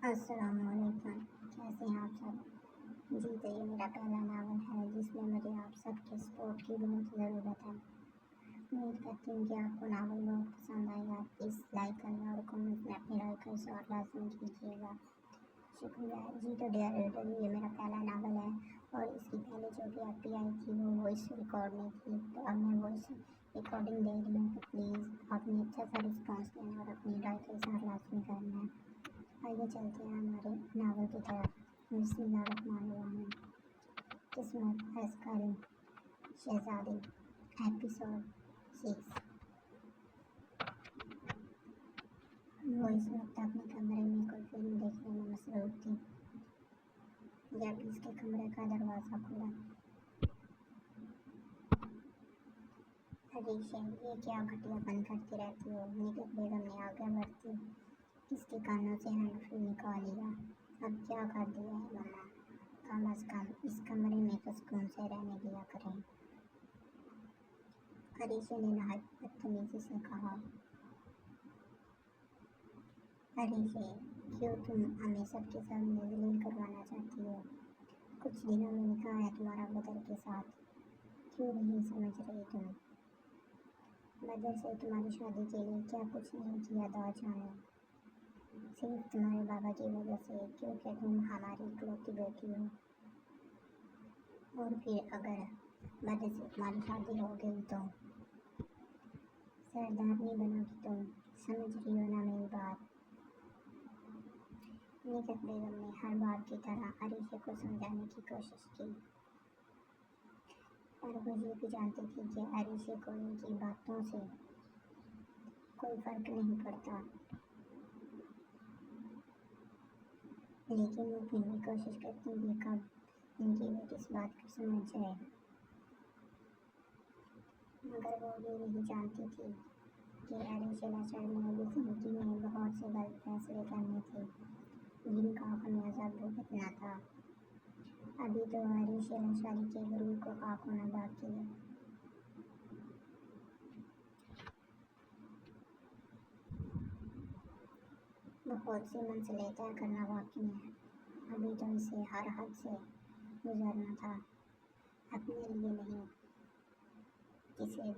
अस्सलामुअलैकुम। कैसे हैं आप सब? जी, तो ये मेरा पहला नावल है जिसमें मुझे आप सबके सपोर्ट की बहुत ज़रूरत है। उम्मीद करती हूँ कि आपको नावल बहुत पसंद आएगा। प्लीज़ लाइक करना और कमेंट में अपनी राय का इज़हार लाज़मी कीजिएगा। शुक्रिया जी। तो डियर रीडर, ये मेरा पहला नावल है और इसकी पहले जो भी आपकी आई थी वो वॉइस रिकॉर्ड नहीं थी, तो अब मैं वॉइस रिकॉर्डिंग दे रही हूँ। तो प्लीज़ आपने अच्छा सा रिस्पॉन्स देना और अपनी राय का इज़हार लाज़मी करना है। आइए चलते हैं हमारे नावल की तरफ। बिस्मिल्लाहिर्रहमानिर्रहीम। किस्मत अस्कारी शहजादी, एपिसोड 6। वो इस वक्त अपने कमरे में कोई फिल्म देखने में मसरूफ थी जब इसके कमरे का दरवाज़ा खुला। अरीशा, ये क्या घटियापन करती रहती हो? निकट बेगम ने आगे बढ़ती इसके कानों से हैंड फ्री निकाल लिया। अब क्या कर दिया है मम्मा? कम अज़ कम इस कमरे में तो सुकून से रहने दिया करें। अरीशा ने नहायत बदतमीजी से कहा। अरीशा, क्यों तुम हमें सबके सामने जलील करवाना चाहती हो? कुछ दिनों में निकाह है तुम्हारा बदर के साथ। क्यों नहीं समझ रही तुम? बदर से तुम्हारी शादी के लिए क्या कुछ नहीं किया दाजान ने? सिर्फ तुम्हारे बाबा की वजह से, क्योंकि तुम हमारी इकलौती बेटी हो। और फिर अगर बदर से तुम्हारी शादी हो गई तो सरदारनी बनोगी तुम। समझ रही हो ना मेरी बात? निकट बेगम ने हर बार की तरह अरीशा को समझाने की कोशिश की, पर वो ये भी जानती थी कि अरीशा को इनकी बातों से कोई फर्क नहीं पड़ता। लेकिन वो फिर भी कोशिश करती कि कब इनकी बेटी इस बात को समझ जाए। मगर वो ये नहीं जानती थी कि अरीशा लाचार ने अभी जिंदगी में बहुत से गलत फैसले करने थे जिनका खमियाजा भुगतना था। अभी तो अरीशा लाचारी के गुरूर को खाक होना बाकी है। बहुत सी मंजिलें तय करना बाकी है। अभी तो इसे हर हद से गुजरना था, अपने लिए नहीं, किसी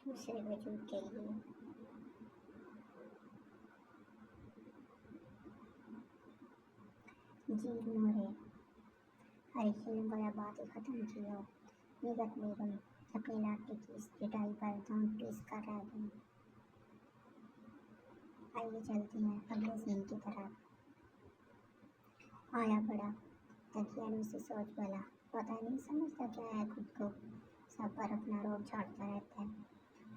दूसरे वजूद के लिए। जी नूरे, अरीशा ने गोया बात ही ख़त्म की हो। निगत बेगम अपनी लाठी की इस पिटाई पर दांत पीस कर रह गई। आइए चलते हैं अगले सीन की तरफ। आया बड़ा तकियानू से सोच बोला, पता नहीं समझता क्या है खुद को, सब पर अपना रोब झाड़ता रहता है।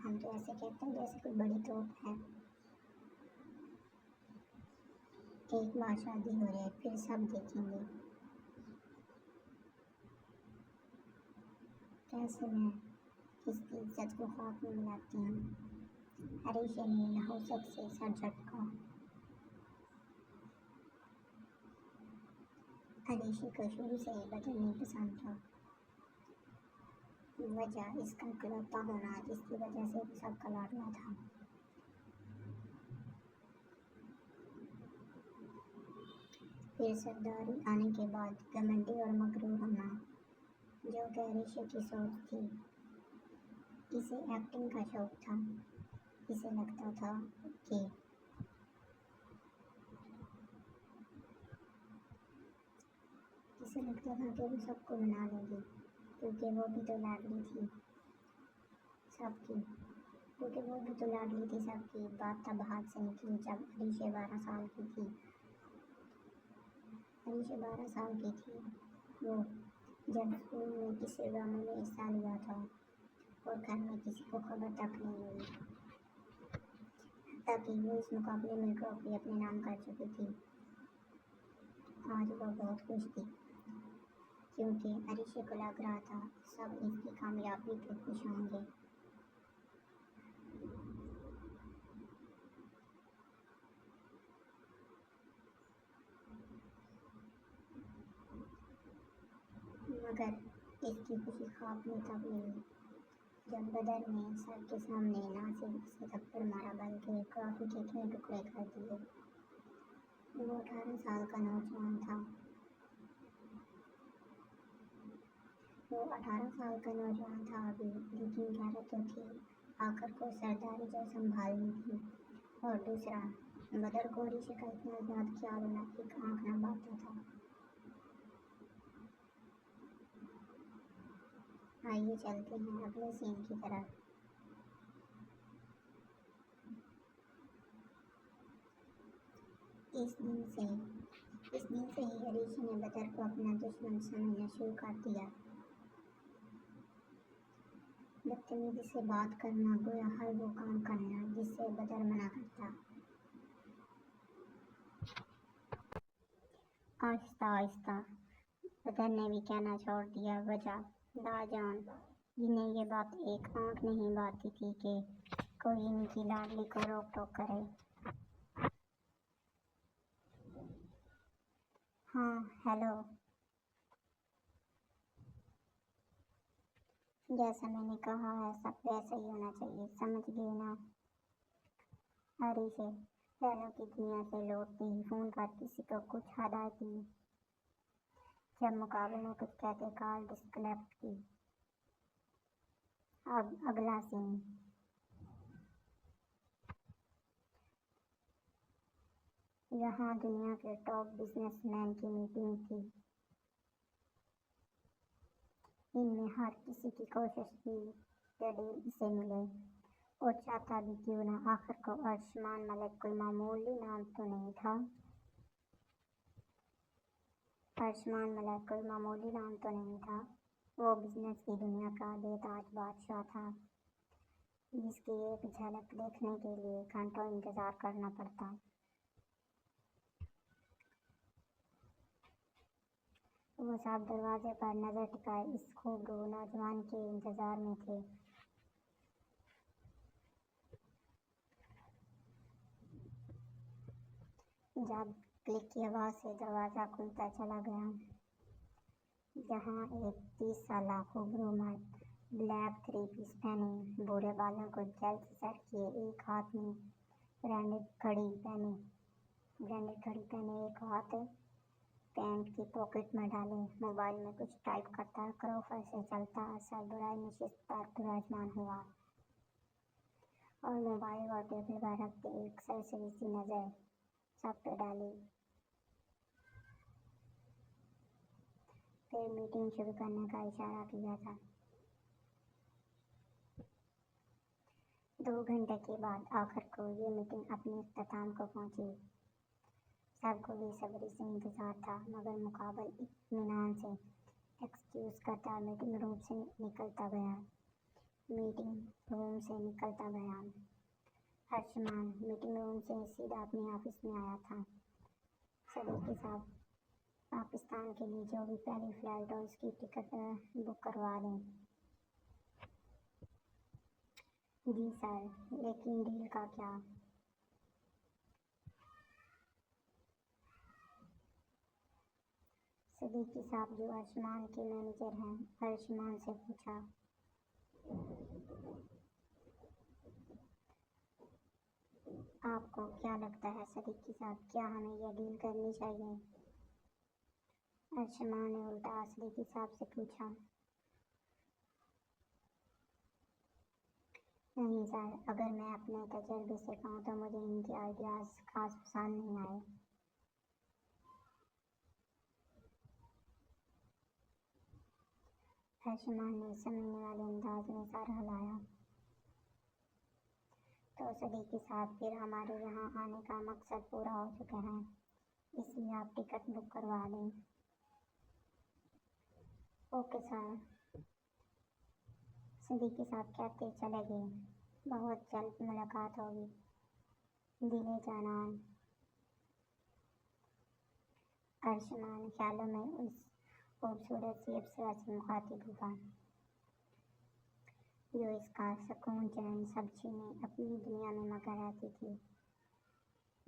हम तो ऐसे कहते हैं जैसे कोई बड़ी तोप है। एक बार शादी हो रही है फिर सब देखेंगे। कैसे मैं इसकी इज्जत को खाक में मिलाती हूँ। अरीशा ने नहुसत से सर झटका। अरीशा को शुरू से ही बदल नहीं पसंद था। वजह इसका इकलौता होना जिसकी वजह से वो सबका लाडला था। फिर सरदारी आने के बाद घमंडी और मगरूर होना, जो कि अरीशा की सोच थी। इसे एक्टिंग का शौक था। इसे लगता था कि वो सबको मना लेगी, क्योंकि वो भी तो लाडली थी सबकी। बात तब हाथ से निकली जब अरीशा 12 साल की थी। वो जब स्कूल में किसी ड्रामे में हिस्सा लिया था और घर में किसी को खबर तक नहीं हुई, ताकि वो इस मुकाबले में ट्रॉफी अपने नाम कर चुकी थी। आज वो बहुत खुश थी, क्योंकि अरीशा को लग रहा था सब इसकी कामयाबी पे खुश होंगे। मगर इसकी खुशी ख्वाब में तब मिली जब बदर ने सर के सामने ना सिर्फ उसे थप्पड़ मारा बल्कि ट्रॉफी के 3 टुकड़े कर दिए। वो 18 साल का नौजवान था। वो 18 साल का नौजवान था अभी, लेकिन गैरत तो थी। आखिर को सरदारी जो संभालनी थी। और दूसरा, बदर को ऋषि का इतना ज्यादा ख्याल होना एक आंख न बांधता था। आइए चलते हैं अगले सीन की तरफ। इस दिन से ही ऋषि ने बदर को अपना दुश्मन समझना शुरू कर दिया। बदतमीजी से बात करना, गोया हर वो काम करना जिससे बदर मना करता। आहिस्ता आहिस्ता बदर ने भी कहना छोड़ दिया। वजह, दाजान, जिन्हें ये बात एक आंख नहीं बाती थी कि कोई इनकी लाडली को रोक टोक करे। हाँ, हेलो। जैसा मैंने कहा है सब वैसा ही होना चाहिए, समझ गए ना? अरे से पहलों की दुनिया से लौटते ही फोन पर किसी को कुछ हदायत दी। जब मुकाबले में कुछ कहते कॉल डिस्कनेक्ट की। अब अगला सीन। यहाँ दुनिया के टॉप बिजनेसमैन की मीटिंग थी। इनमें हर किसी की कोशिश थी कि डील इसे मिले, और चाहता भी क्यों ना। आखिर को अर्शमान मलिक कोई मामूली नाम तो नहीं था। अर्शमान मलिक कोई मामूली नाम तो नहीं था। वो बिजनेस की दुनिया का बेताज बादशाह था, जिसकी एक झलक देखने के लिए घंटों इंतजार करना पड़ता। वो सब दरवाजे पर नजर टिकाए इस खूबरू नौजवान के इंतजार में थे। जब क्लिक की आवाज से दरवाजा खुलता चला गया, जहां एक 30 साल खूबरू मर्द ब्लैक थ्री पीस पहने, बूढ़े बालों को जेल से सेट किए, एक हाथ में ब्रांडेड घड़ी पहने, एक हाथ पैंट की पॉकेट में डाले, मोबाइल में कुछ टाइप करता क्रोफर से चलता सरबराह नशिस्त पर विराजमान हुआ, और मोबाइल और टेबल पर रखते एक सरसरी सी नजर सब पे डाली। फिर मीटिंग शुरू करने का इशारा किया था। 2 घंटे के बाद आखिर को ये मीटिंग अपने इख्तिताम को पहुंची। सबको बेसब्री से इंतजार था, मगर मुकाबल इत्मीनान से एक्सक्यूज करता मीटिंग रूम से निकलता गया। अर्शमान मीटिंग रूम से सीधा अपने ऑफिस में आया था। सदीकी साहब, पाकिस्तान के लिए जो भी पहली फ्लाइट हो उसकी टिकट बुक करवा दें। जी सर, लेकिन डील का क्या? सदीकी साहब, जो अर्शमान के मैनेजर हैं, अर्शमान से पूछा। आपको क्या लगता है सदीकी साहब, क्या हमें यह डील करनी चाहिए? अर्शमान ने उल्टा सदीकी साहब से पूछा। नहीं सर, अगर मैं अपने तजर्बे से कहूँ तो मुझे इनके आइडियाज़ खास पसंद नहीं आए। अर्शमान ने समझने वाले अंदाज में सर हिलाया। तो सदीकी साहब, फिर हमारे यहाँ आने का मकसद पूरा हो चुका है, इसलिए आप टिकट बुक करवा दें। ओके सर, सदीकी साहब कहते चले गए। बहुत जल्द मुलाकात होगी। दिले जानान। अर्शमान ख्यालों में उस खूबसूरत सी अप्सरा से मुखातिब हुआ, जो इसका सुकून चैन सब छीने अपनी दुनिया में मगर रहती थी।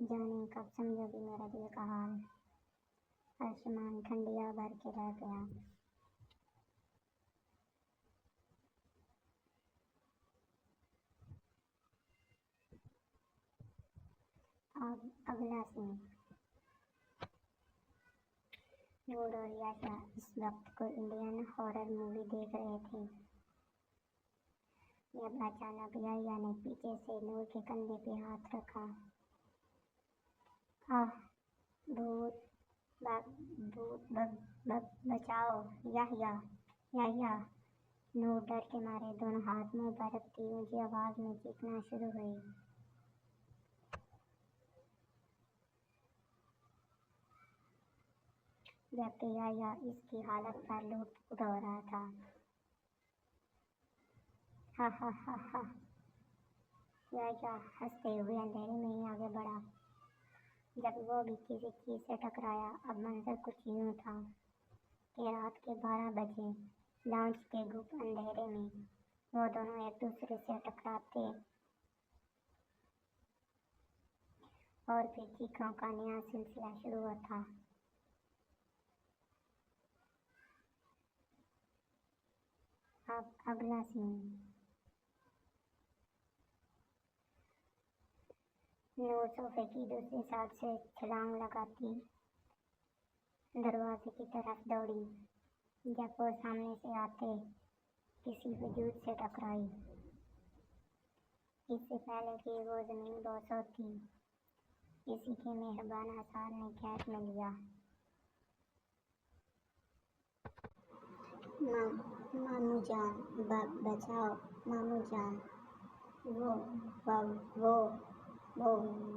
जाने कब समझोगी मेरा दिल का हाल। अर्शमान ठंडिया भर के रह गया। अब अगला सीन। नूर और याशा इस वक्त कोई इंडियन हॉरर मूवी देख रहे थे जब अचानक याया ने पीछे से नूर के कंधे पे हाथ रखा। आह, भूत, बचाओ, याया, याया। नूर डर के मारे दोनों हाथ मुंह पर रखती ऊंची आवाज में चीखना शुरू हुई। जबकि याया इसकी हालत पर लुढ़क रहा था। हा हा हा हा। याया हंसते हुए अंधेरे में ही आगे बढ़ा। जब वो भी किसी चीज से टकराया। अब मंजर कुछ यूं था कि रात के 12 बजे लाउंज के गुप्त अंधेरे में वो दोनों एक दूसरे से टकराते और फिर चीखों का नया सिलसिला शुरू हुआ था। अब अगला सीन। नूर सोफे की दूसरी साइड से छलांग लगाती दरवाजे की तरफ दौड़ी। जब वो सामने से आते किसी वजूद से टकराई। इससे पहले कि वो जमीन बोस होती, किसी के मेहरबान आसार ने कैद में लिया। मामू जान, बचाओ, मामू जान। वो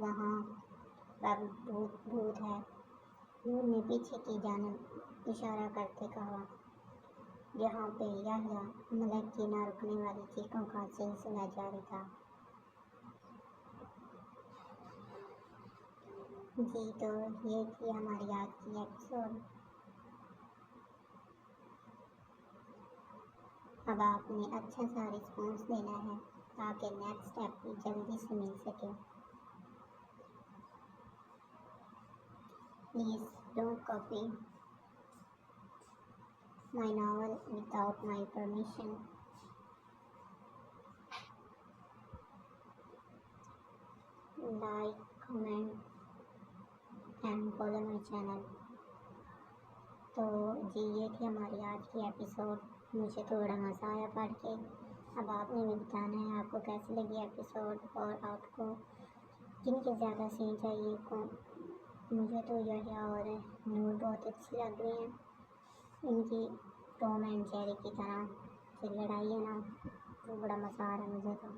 वहाँ भूत है। नूर ने पीछे की जानब इशारा करते कहा, जहाँ पे याह्या मलक की ना रुकने वाली चीखों का सिलसिला जारी था। जी, तो ये थी हमारी आज की एपिसोड। अब आपने अच्छा सा रिस्पॉन्स देना है ताकि नेक्स्ट एपिसोड जल्दी से मिल सके। Please don't copy my novel without my permission. Like, comment and follow my channel. तो जी, ये थी हमारी आज की एपिसोड। मुझे थोड़ा मज़ा आया पढ़ के। अब आपने भी बताना है आपको कैसी लगी एपिसोड और आपको किनके ज़्यादा सीन चाहिए को। मुझे तो याह्या और नूर बहुत अच्छी लग रही हैं। इनकी टॉम एंड जेरी की तरह की लड़ाई है ना, तो बड़ा मज़ा आ रहा है मुझे तो।